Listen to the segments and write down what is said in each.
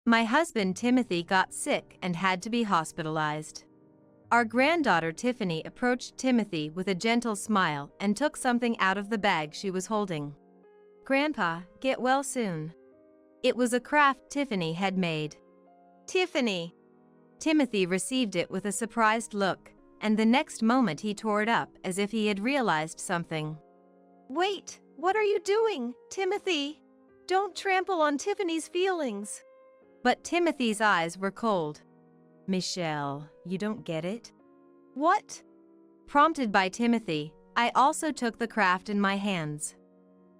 My husband Timothy got sick and had to be hospitalized. Our granddaughter Tiffany approached Timothy with a gentle smile and took something out of the bag she was holding. "Grandpa, get well soon." It was a craft Tiffany had made. "Tiffany!" Timothy received it with a surprised look, and the next moment he tore it up as if he had realized something. "Wait, what are you doing, Timothy? Don't trample on Tiffany's feelings." But Timothy's eyes were cold. "Michelle, you don't get it?" "What?" Prompted by Timothy, I also took the craft in my hands.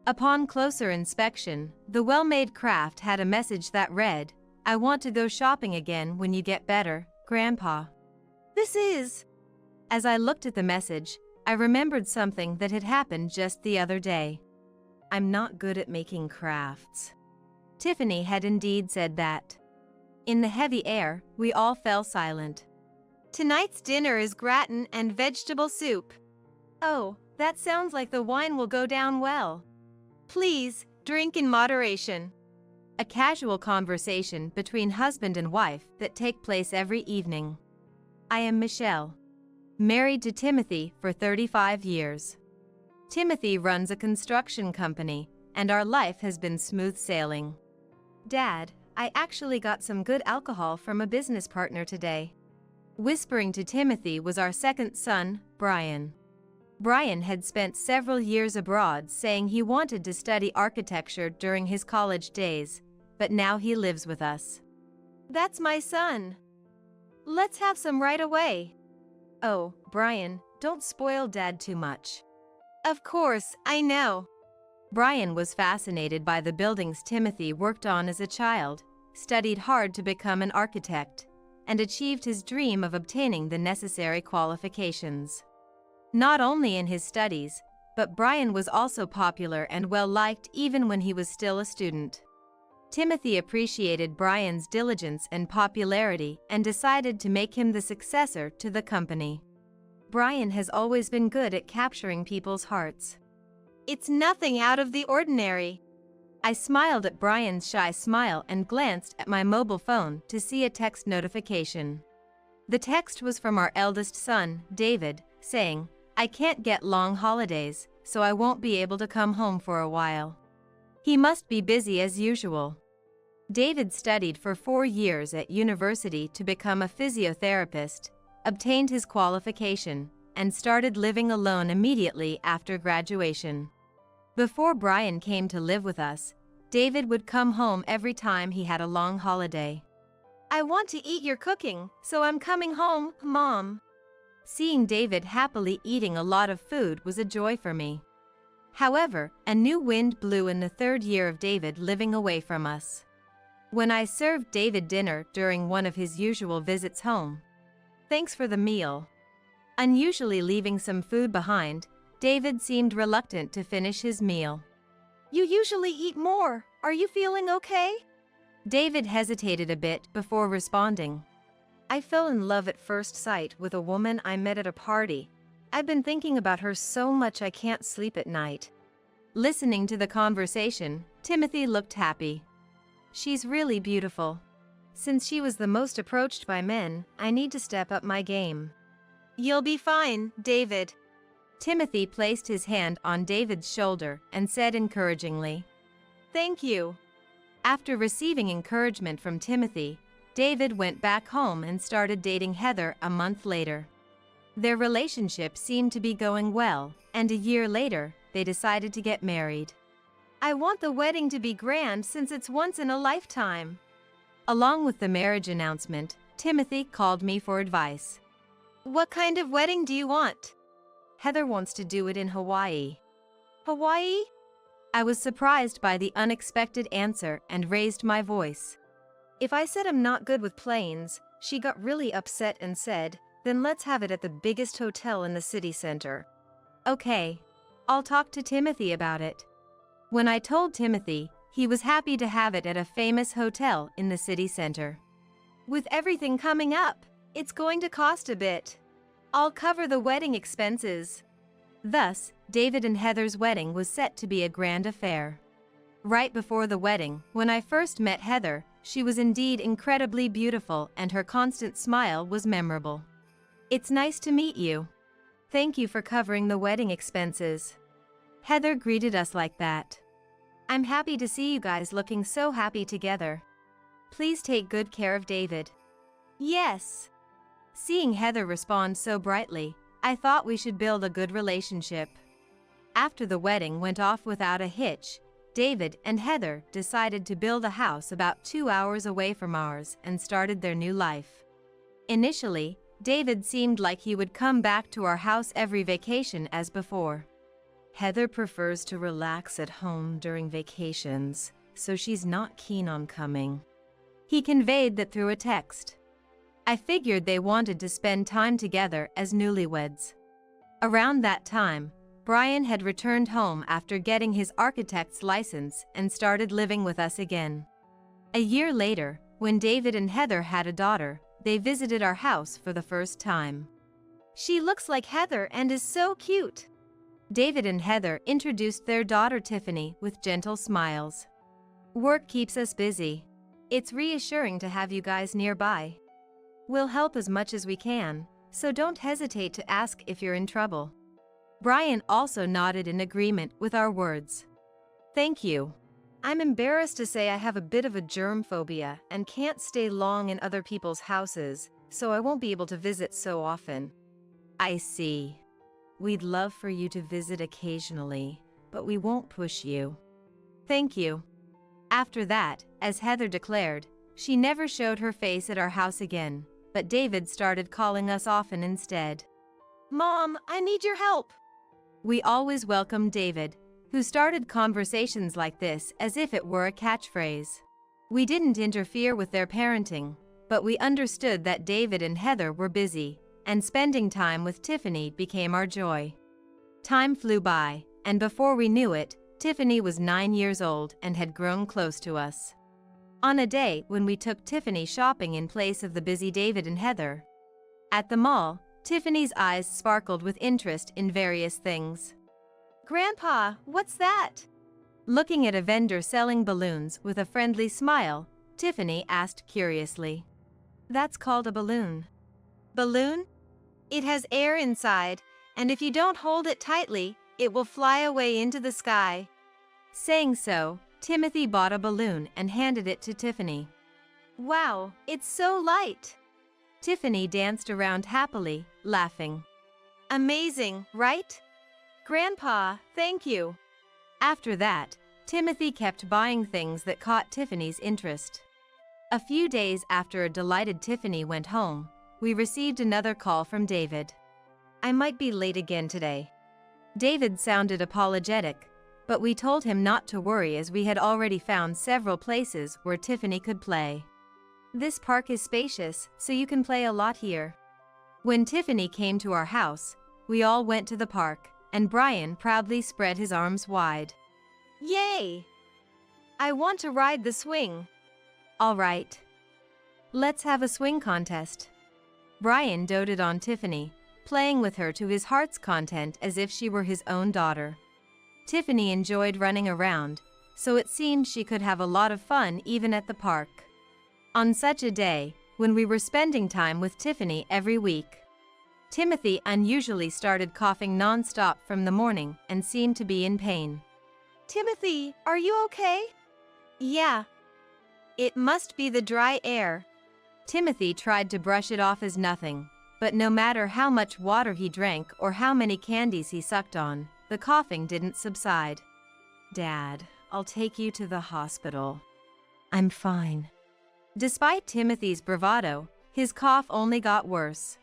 Upon closer inspection, the well-made craft had a message that read, "I want to go shopping again when you get better, Grandpa." "This is..." As I looked at the message, I remembered something that had happened just the other day. "I'm not good at making crafts." Tiffany had indeed said that. In the heavy air, we all fell silent. "Tonight's dinner is gratin and vegetable soup." "Oh, that sounds like the wine will go down well." "Please, drink in moderation." A casual conversation between husband and wife that take place every evening. I am Michelle, married to Timothy for 35 years. Timothy runs a construction company, and our life has been smooth sailing. "Dad, I actually got some good alcohol from a business partner today." Whispering to Timothy was our second son, Brian. Brian had spent several years abroad saying he wanted to study architecture during his college days, but now he lives with us. "That's my son. Let's have some right away." "Oh, Brian, don't spoil Dad too much." "Of course, I know." Brian was fascinated by the buildings Timothy worked on as a child, studied hard to become an architect, and achieved his dream of obtaining the necessary qualifications. Not only in his studies, but Brian was also popular and well-liked even when he was still a student. Timothy appreciated Brian's diligence and popularity and decided to make him the successor to the company. Brian has always been good at capturing people's hearts. "It's nothing out of the ordinary." I smiled at Brian's shy smile and glanced at my mobile phone to see a text notification. The text was from our eldest son, David, saying, "I can't get long holidays, so I won't be able to come home for a while." He must be busy as usual. David studied for 4 years at university to become a physiotherapist, obtained his qualification, and started living alone immediately after graduation. Before Brian came to live with us, David would come home every time he had a long holiday. "I want to eat your cooking, so I'm coming home, Mom." Seeing David happily eating a lot of food was a joy for me. However, a new wind blew in the 3rd year of David living away from us. When I served David dinner during one of his usual visits home. "Thanks for the meal." Unusually leaving some food behind, David seemed reluctant to finish his meal. "You usually eat more. Are you feeling okay?" David hesitated a bit before responding. "I fell in love at first sight with a woman I met at a party. I've been thinking about her so much I can't sleep at night." Listening to the conversation, Timothy looked happy. "She's really beautiful. Since she was the most approached by men, I need to step up my game." "You'll be fine, David." Timothy placed his hand on David's shoulder and said encouragingly, "Thank you." After receiving encouragement from Timothy, David went back home and started dating Heather a month later. Their relationship seemed to be going well, and a year later, they decided to get married. "I want the wedding to be grand since it's once in a lifetime." Along with the marriage announcement, Timothy called me for advice. "What kind of wedding do you want?" "Heather wants to do it in Hawaii." "Hawaii?" I was surprised by the unexpected answer and raised my voice. If I said I'm not good with planes, she got really upset and said, "Then let's have it at the biggest hotel in the city center." "Okay. I'll talk to Timothy about it." When I told Timothy, he was happy to have it at a famous hotel in the city center. "With everything coming up, it's going to cost a bit. I'll cover the wedding expenses." Thus, David and Heather's wedding was set to be a grand affair. Right before the wedding, when I first met Heather, she was indeed incredibly beautiful and her constant smile was memorable. "It's nice to meet you. Thank you for covering the wedding expenses." Heather greeted us like that. "I'm happy to see you guys looking so happy together. Please take good care of David." "Yes." Seeing Heather respond so brightly, I thought we should build a good relationship. After the wedding went off without a hitch, David and Heather decided to build a house about 2 hours away from ours and started their new life. Initially, David seemed like he would come back to our house every vacation as before. Heather prefers to relax at home during vacations, so she's not keen on coming. He conveyed that through a text. I figured they wanted to spend time together as newlyweds. Around that time, Brian had returned home after getting his architect's license and started living with us again. A year later, when David and Heather had a daughter, they visited our house for the first time. "She looks like Heather and is so cute." David and Heather introduced their daughter Tiffany with gentle smiles. "Work keeps us busy. It's reassuring to have you guys nearby. We'll help as much as we can, so don't hesitate to ask if you're in trouble." Brian also nodded in agreement with our words. "Thank you. I'm embarrassed to say I have a bit of a germ phobia and can't stay long in other people's houses, so I won't be able to visit so often." "I see. We'd love for you to visit occasionally, but we won't push you." "Thank you." After that, as Heather declared, she never showed her face at our house again, but David started calling us often instead. "Mom, I need your help." We always welcomed David, who started conversations like this as if it were a catchphrase. We didn't interfere with their parenting, but we understood that David and Heather were busy, and spending time with Tiffany became our joy. Time flew by, and before we knew it, Tiffany was 9 years old and had grown close to us. On a day when we took Tiffany shopping in place of the busy David and Heather. At the mall, Tiffany's eyes sparkled with interest in various things. "Grandpa, what's that?" Looking at a vendor selling balloons with a friendly smile, Tiffany asked curiously. "That's called a balloon." "Balloon? It has air inside, and if you don't hold it tightly, it will fly away into the sky." Saying so, Timothy bought a balloon and handed it to Tiffany. "Wow, it's so light." Tiffany danced around happily, laughing. "Amazing, right? Grandpa, thank you." After that, Timothy kept buying things that caught Tiffany's interest. A few days after a delighted Tiffany went home, we received another call from David. "I might be late again today." David sounded apologetic, but we told him not to worry as we had already found several places where Tiffany could play. "This park is spacious, so you can play a lot here." When Tiffany came to our house, we all went to the park, and Brian proudly spread his arms wide. "Yay! I want to ride the swing." "All right. Let's have a swing contest." Brian doted on Tiffany, playing with her to his heart's content as if she were his own daughter. Tiffany enjoyed running around, so it seemed she could have a lot of fun even at the park. On such a day, when we were spending time with Tiffany every week, Timothy unusually started coughing non-stop from the morning and seemed to be in pain. "Timothy, are you okay?" "Yeah. It must be the dry air." Timothy tried to brush it off as nothing, but no matter how much water he drank or how many candies he sucked on, the coughing didn't subside. "Dad, I'll take you to the hospital." "I'm fine." Despite Timothy's bravado, his cough only got worse.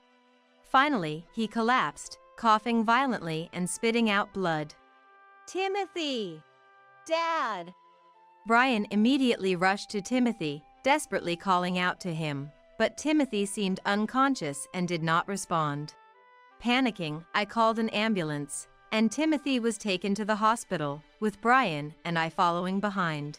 Finally, he collapsed, coughing violently and spitting out blood. "Timothy! Dad!" Brian immediately rushed to Timothy, desperately calling out to him, but Timothy seemed unconscious and did not respond. Panicking, I called an ambulance, and Timothy was taken to the hospital, with Brian and I following behind.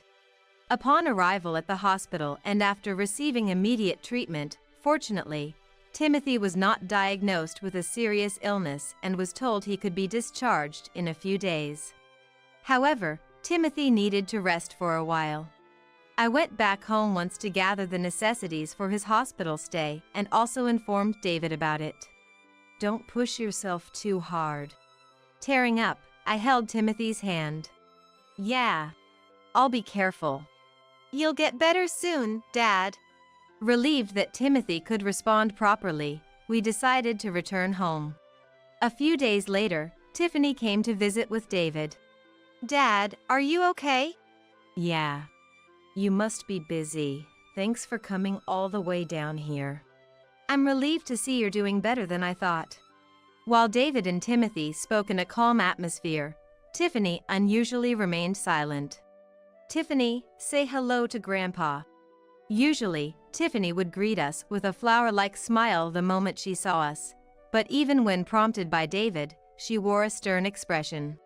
Upon arrival at the hospital and after receiving immediate treatment, fortunately, Timothy was not diagnosed with a serious illness and was told he could be discharged in a few days. However, Timothy needed to rest for a while. I went back home once to gather the necessities for his hospital stay and also informed David about it. Don't push yourself too hard. Tearing up, I held Timothy's hand. Yeah, I'll be careful. You'll get better soon, Dad. Relieved that Timothy could respond properly, we decided to return home. A few days later, Tiffany came to visit with David. Dad, are you okay? Yeah. You must be busy. Thanks for coming all the way down here. I'm relieved to see you're doing better than I thought. While David and Timothy spoke in a calm atmosphere, Tiffany unusually remained silent. Tiffany, say hello to Grandpa. Usually, Tiffany would greet us with a flower-like smile the moment she saw us, but even when prompted by David, she wore a stern expression.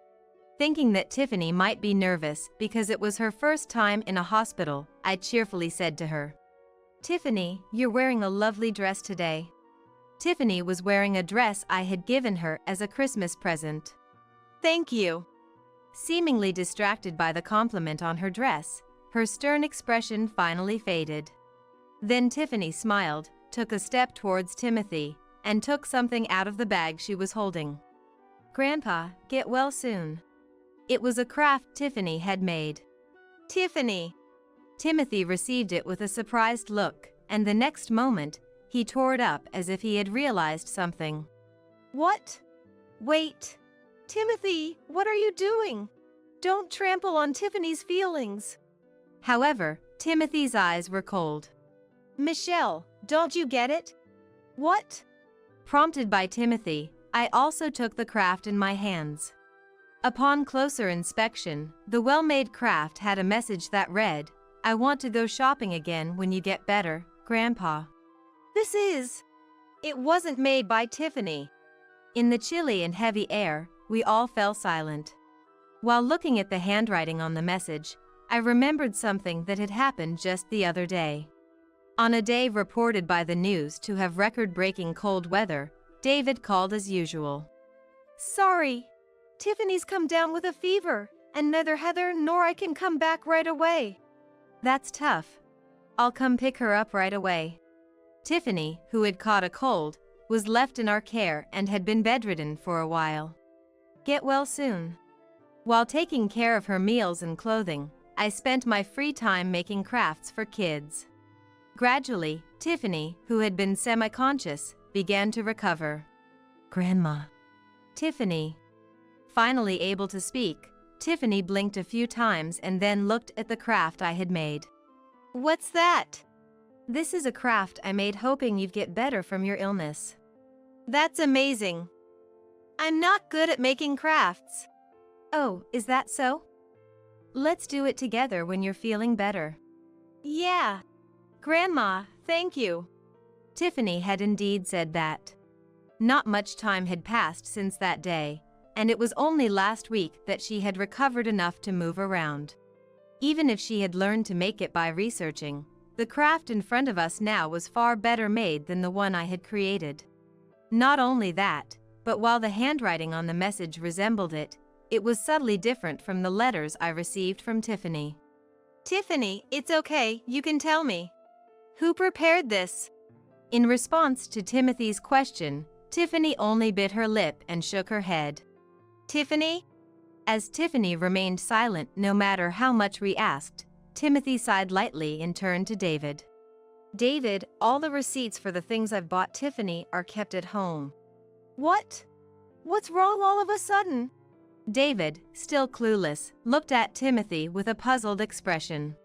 Thinking that Tiffany might be nervous because it was her first time in a hospital, I cheerfully said to her, Tiffany, you're wearing a lovely dress today. Tiffany was wearing a dress I had given her as a Christmas present. Thank you. Seemingly distracted by the compliment on her dress, her stern expression finally faded. Then Tiffany smiled, took a step towards Timothy, and took something out of the bag she was holding. Grandpa, get well soon. It was a craft Tiffany had made. Tiffany! Timothy received it with a surprised look, and the next moment, he tore it up as if he had realized something. What? Wait! Timothy, what are you doing? Don't trample on Tiffany's feelings. However, Timothy's eyes were cold. Michelle, don't you get it? What? Prompted by Timothy, I also took the craft in my hands. Upon closer inspection, the well-made craft had a message that read, I want to go shopping again when you get better, Grandpa. It wasn't made by Tiffany. In the chilly and heavy air, we all fell silent. While looking at the handwriting on the message, I remembered something that had happened just the other day. On a day reported by the news to have record-breaking cold weather, David called as usual. Sorry, Tiffany's come down with a fever, and neither Heather nor I can come back right away. That's tough. I'll come pick her up right away. Tiffany, who had caught a cold, was left in our care and had been bedridden for a while. Get well soon. While taking care of her meals and clothing, I spent my free time making crafts for kids. Gradually, Tiffany, who had been semi-conscious, began to recover. Grandma. Tiffany. Finally able to speak, Tiffany blinked a few times and then looked at the craft I had made. What's that? This is a craft I made hoping you'd get better from your illness. That's amazing. I'm not good at making crafts. Oh, is that so? Let's do it together when you're feeling better. Yeah. Grandma, thank you. Tiffany had indeed said that. Not much time had passed since that day, and it was only last week that she had recovered enough to move around. Even if she had learned to make it by researching, the craft in front of us now was far better made than the one I had created. Not only that, but while the handwriting on the message resembled it, it was subtly different from the letters I received from Tiffany. Tiffany, it's okay, you can tell me. Who prepared this? In response to Timothy's question, Tiffany only bit her lip and shook her head. Tiffany? As Tiffany remained silent no matter how much we asked, Timothy sighed lightly and turned to David. David, all the receipts for the things I've bought Tiffany are kept at home. What? What's wrong all of a sudden? David, still clueless, looked at Timothy with a puzzled expression.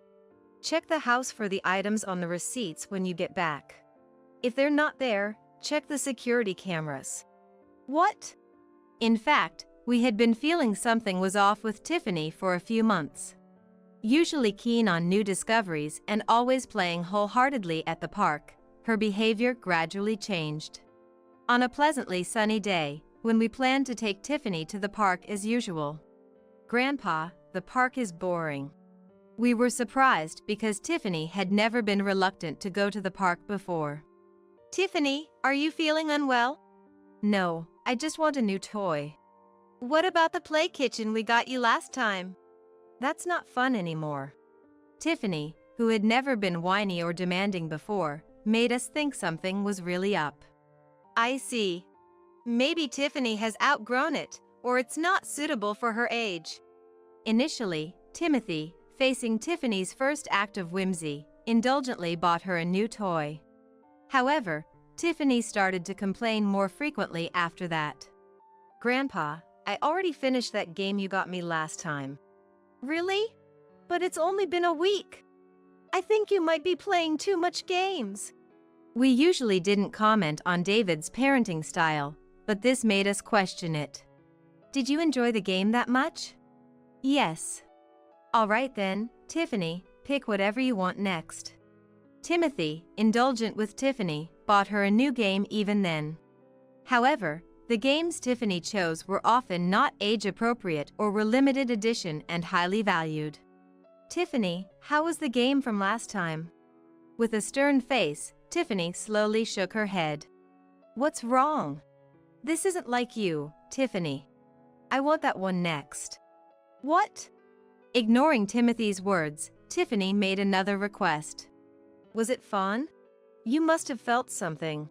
Check the house for the items on the receipts when you get back. If they're not there, check the security cameras. What? In fact, we had been feeling something was off with Tiffany for a few months. Usually keen on new discoveries and always playing wholeheartedly at the park, her behavior gradually changed. On a pleasantly sunny day, when we planned to take Tiffany to the park as usual. Grandpa, the park is boring. We were surprised because Tiffany had never been reluctant to go to the park before. Tiffany, are you feeling unwell? No, I just want a new toy. What about the play kitchen we got you last time? That's not fun anymore. Tiffany, who had never been whiny or demanding before, made us think something was really up. I see. Maybe Tiffany has outgrown it, or it's not suitable for her age. Initially, Timothy, facing Tiffany's first act of whimsy, indulgently bought her a new toy. However, Tiffany started to complain more frequently after that. Grandpa, I already finished that game you got me last time. Really? But it's only been a week. I think you might be playing too much games. We usually didn't comment on David's parenting style, but this made us question it. Did you enjoy the game that much? Yes. All right then, Tiffany, pick whatever you want next. Timothy, indulgent with Tiffany, bought her a new game even then. However, the games Tiffany chose were often not age-appropriate or were limited edition and highly valued. Tiffany, how was the game from last time? With a stern face, Tiffany slowly shook her head. What's wrong? This isn't like you, Tiffany. I want that one next. What? Ignoring Timothy's words, Tiffany made another request. Was it fun? You must have felt something.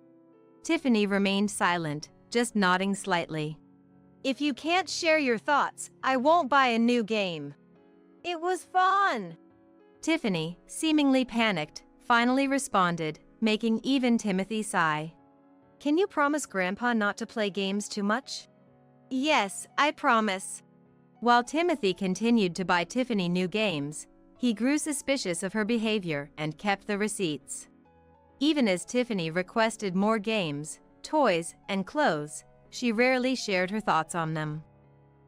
Tiffany remained silent, just nodding slightly. If you can't share your thoughts, I won't buy a new game. It was fun. Tiffany, seemingly panicked, finally responded, making even Timothy sigh. Can you promise Grandpa not to play games too much? Yes, I promise. While Timothy continued to buy Tiffany new games, he grew suspicious of her behavior and kept the receipts. Even as Tiffany requested more games, toys, and clothes, she rarely shared her thoughts on them.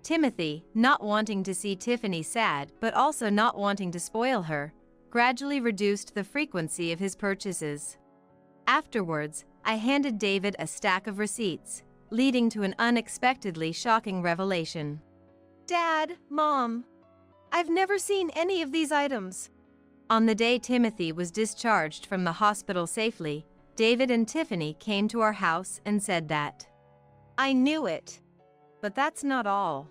Timothy, not wanting to see Tiffany sad but also not wanting to spoil her, gradually reduced the frequency of his purchases. Afterwards, I handed David a stack of receipts, leading to an unexpectedly shocking revelation. Dad, Mom, I've never seen any of these items. On the day Timothy was discharged from the hospital safely, David and Tiffany came to our house and said that. I knew it. But that's not all.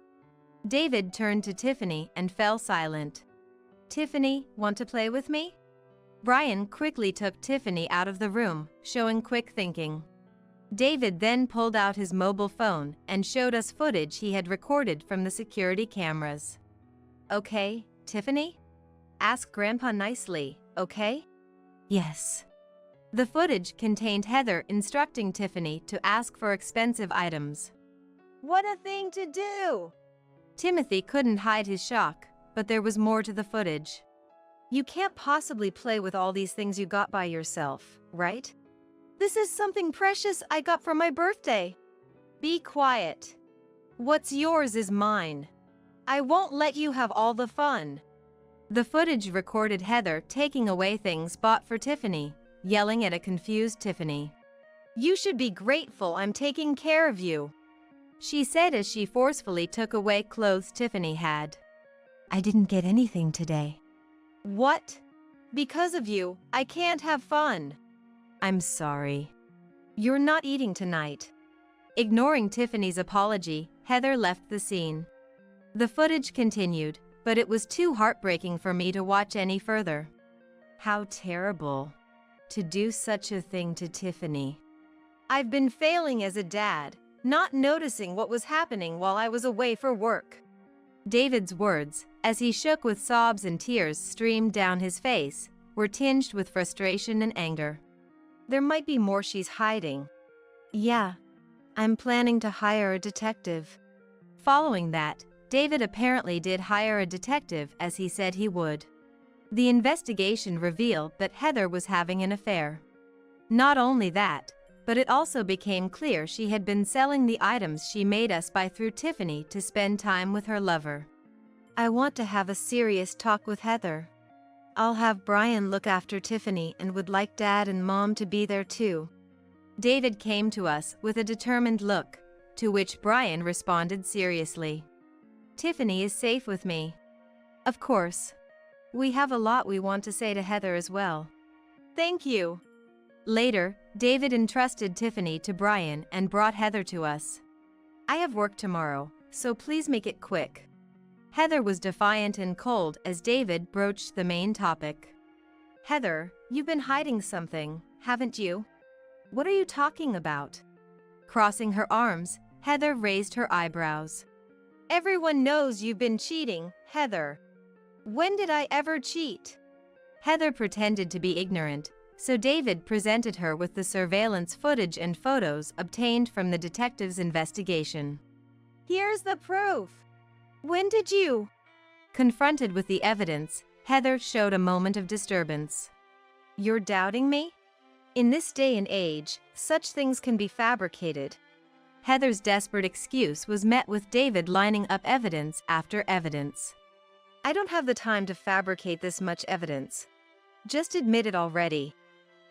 David turned to Tiffany and fell silent. Tiffany, want to play with me? Brian quickly took Tiffany out of the room, showing quick thinking. David then pulled out his mobile phone and showed us footage he had recorded from the security cameras. Okay, Tiffany? Ask Grandpa nicely, okay? Yes. The footage contained Heather instructing Tiffany to ask for expensive items. What a thing to do! Timothy couldn't hide his shock, but there was more to the footage. You can't possibly play with all these things you got by yourself, right? This is something precious I got for my birthday. Be quiet. What's yours is mine. I won't let you have all the fun. The footage recorded Heather taking away things bought for Tiffany, yelling at a confused Tiffany. You should be grateful I'm taking care of you, she said as she forcefully took away clothes Tiffany had. I didn't get anything today. What? Because of you, I can't have fun. I'm sorry. You're not eating tonight. Ignoring Tiffany's apology, Heather left the scene. The footage continued, but it was too heartbreaking for me to watch any further. How terrible. To do such a thing to Tiffany. I've been failing as a dad, not noticing what was happening while I was away for work. David's words, as he shook with sobs and tears streamed down his face, were tinged with frustration and anger. There might be more she's hiding. Yeah, I'm planning to hire a detective. Following that, David apparently did hire a detective as he said he would. The investigation revealed that Heather was having an affair. Not only that, but it also became clear she had been selling the items she made us buy through Tiffany to spend time with her lover. I want to have a serious talk with Heather. I'll have Brian look after Tiffany and would like Dad and Mom to be there too. David came to us with a determined look, to which Brian responded seriously. Tiffany is safe with me. Of course. We have a lot we want to say to Heather as well. Thank you. Later, David entrusted Tiffany to Brian and brought Heather to us. I have work tomorrow, so please make it quick. Heather was defiant and cold as David broached the main topic. Heather, you've been hiding something, haven't you? What are you talking about? Crossing her arms, Heather raised her eyebrows. Everyone knows you've been cheating, Heather. When did I ever cheat? Heather pretended to be ignorant, so David presented her with the surveillance footage and photos obtained from the detective's investigation. Here's the proof. When did you? Confronted with the evidence, Heather showed a moment of disturbance. You're doubting me? In this day and age, such things can be fabricated. Heather's desperate excuse was met with David lining up evidence after evidence. I don't have the time to fabricate this much evidence. Just admit it already.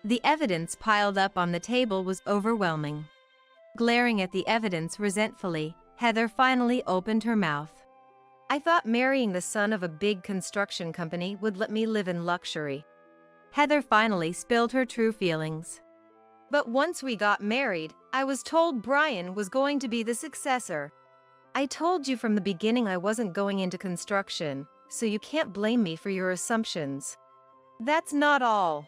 The evidence piled up on the table was overwhelming. Glaring at the evidence resentfully, Heather finally opened her mouth. I thought marrying the son of a big construction company would let me live in luxury. Heather finally spilled her true feelings. But once we got married, I was told Brian was going to be the successor. I told you from the beginning I wasn't going into construction, so you can't blame me for your assumptions. That's not all.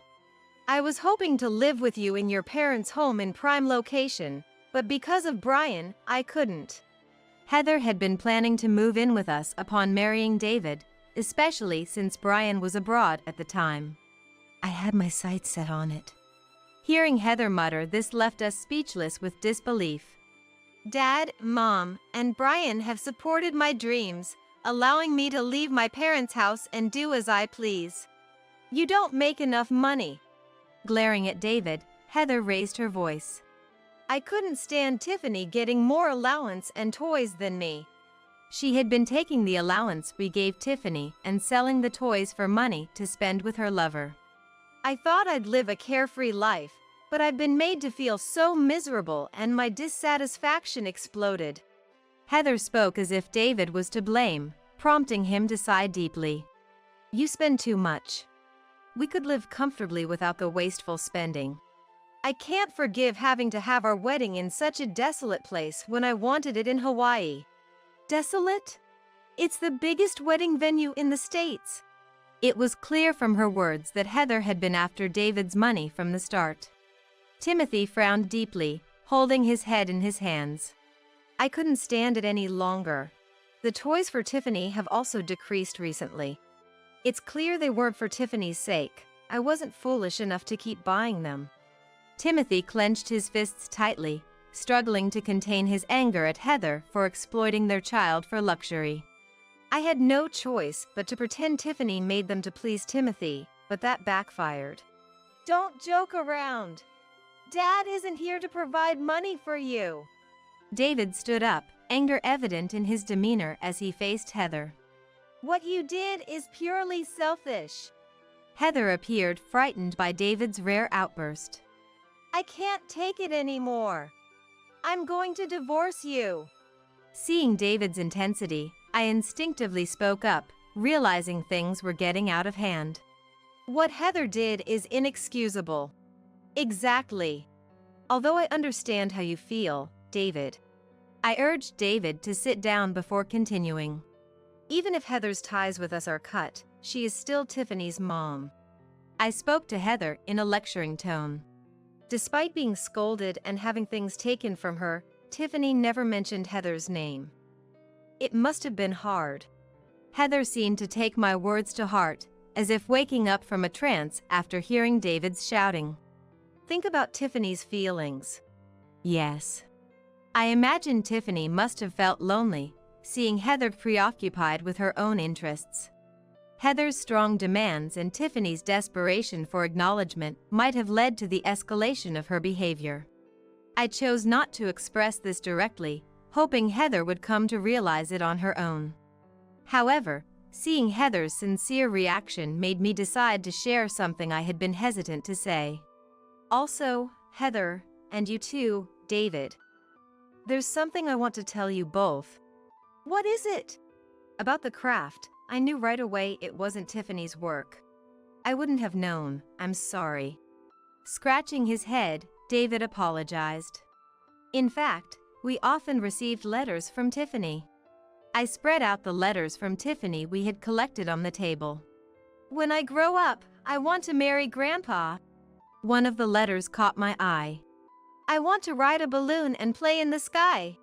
I was hoping to live with you in your parents' home in prime location, but because of Brian, I couldn't. Heather had been planning to move in with us upon marrying David, especially since Brian was abroad at the time. I had my sights set on it. Hearing Heather mutter this left us speechless with disbelief. Dad, Mom, and Brian have supported my dreams, allowing me to leave my parents' house and do as I please. You don't make enough money. Glaring at David, Heather raised her voice. I couldn't stand Tiffany getting more allowance and toys than me. She had been taking the allowance we gave Tiffany and selling the toys for money to spend with her lover. I thought I'd live a carefree life, but I've been made to feel so miserable and my dissatisfaction exploded. Heather spoke as if David was to blame, prompting him to sigh deeply. You spend too much. We could live comfortably without the wasteful spending. I can't forgive having to have our wedding in such a desolate place when I wanted it in Hawaii. Desolate? It's the biggest wedding venue in the States. It was clear from her words that Heather had been after David's money from the start. Timothy frowned deeply, holding his head in his hands. I couldn't stand it any longer. The toys for Tiffany have also decreased recently. It's clear they weren't for Tiffany's sake. I wasn't foolish enough to keep buying them. Timothy clenched his fists tightly, struggling to contain his anger at Heather for exploiting their child for luxury. I had no choice but to pretend Tiffany made them to please Timothy, but that backfired. Don't joke around. Dad isn't here to provide money for you. David stood up, anger evident in his demeanor as he faced Heather. What you did is purely selfish. Heather appeared frightened by David's rare outburst. I can't take it anymore. I'm going to divorce you. Seeing David's intensity, I instinctively spoke up, realizing things were getting out of hand. What Heather did is inexcusable. Exactly. Although I understand how you feel, David. I urged David to sit down before continuing. Even if Heather's ties with us are cut, she is still Tiffany's mom. I spoke to Heather in a lecturing tone. Despite being scolded and having things taken from her, Tiffany never mentioned Heather's name. It must have been hard. Heather seemed to take my words to heart, as if waking up from a trance after hearing David's shouting. Think about Tiffany's feelings. Yes. I imagine Tiffany must have felt lonely, seeing Heather preoccupied with her own interests. Heather's strong demands and Tiffany's desperation for acknowledgement might have led to the escalation of her behavior. I chose not to express this directly, hoping Heather would come to realize it on her own. However, seeing Heather's sincere reaction made me decide to share something I had been hesitant to say. Also, Heather, and you too, David. There's something I want to tell you both. What is it? About the craft. I knew right away it wasn't Tiffany's work. I wouldn't have known, I'm sorry. Scratching his head, David apologized. In fact, we often received letters from Tiffany. I spread out the letters from Tiffany we had collected on the table. When I grow up, I want to marry Grandpa. One of the letters caught my eye. I want to ride a balloon and play in the sky.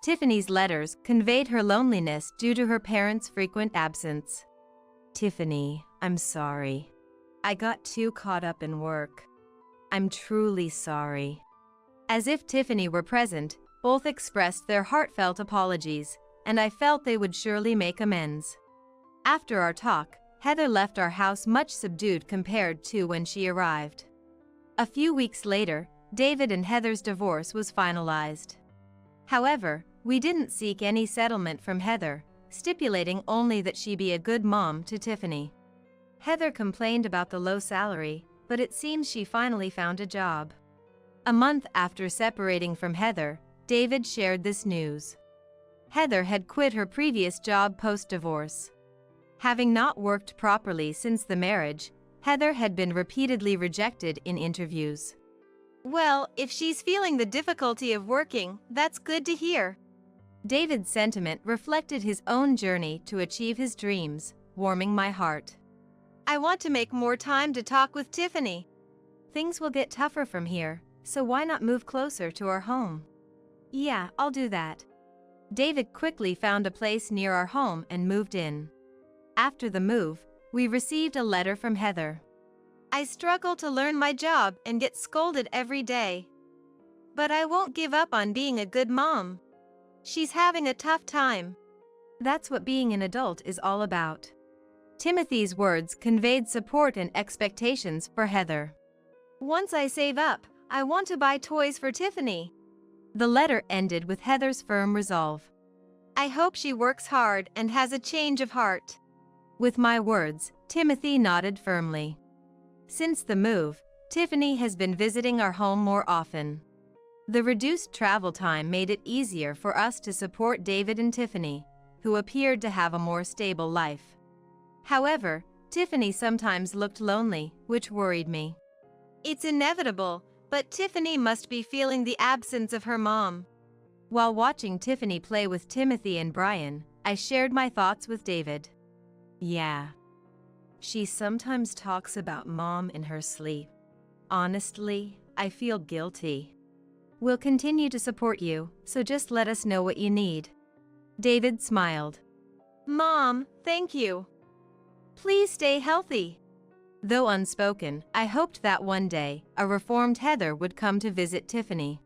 Tiffany's letters conveyed her loneliness due to her parents' frequent absence. Tiffany, I'm sorry. I got too caught up in work. I'm truly sorry. As if Tiffany were present, both expressed their heartfelt apologies, and I felt they would surely make amends. After our talk, Heather left our house much subdued compared to when she arrived. A few weeks later, David and Heather's divorce was finalized. However, we didn't seek any settlement from Heather, stipulating only that she be a good mom to Tiffany. Heather complained about the low salary, but it seems she finally found a job. A month after separating from Heather, David shared this news. Heather had quit her previous job post-divorce. Having not worked properly since the marriage, Heather had been repeatedly rejected in interviews. Well, if she's feeling the difficulty of working, that's good to hear. David's sentiment reflected his own journey to achieve his dreams, warming my heart. I want to make more time to talk with Tiffany. Things will get tougher from here, so why not move closer to our home? Yeah, I'll do that. David quickly found a place near our home and moved in. After the move, we received a letter from Heather. I struggle to learn my job and get scolded every day. But I won't give up on being a good mom. She's having a tough time. That's what being an adult is all about. Timothy's words conveyed support and expectations for Heather. Once I save up, I want to buy toys for Tiffany. The letter ended with Heather's firm resolve. I hope she works hard and has a change of heart. With my words, Timothy nodded firmly. Since the move, Tiffany has been visiting our home more often. The reduced travel time made it easier for us to support David and Tiffany, who appeared to have a more stable life. However, Tiffany sometimes looked lonely, which worried me. It's inevitable, but Tiffany must be feeling the absence of her mom. While watching Tiffany play with Timothy and Brian, I shared my thoughts with David. Yeah. She sometimes talks about mom in her sleep. Honestly, I feel guilty. We'll continue to support you, so just let us know what you need. David smiled. Mom, thank you. Please stay healthy. Though unspoken, I hoped that one day, a reformed Heather would come to visit Tiffany.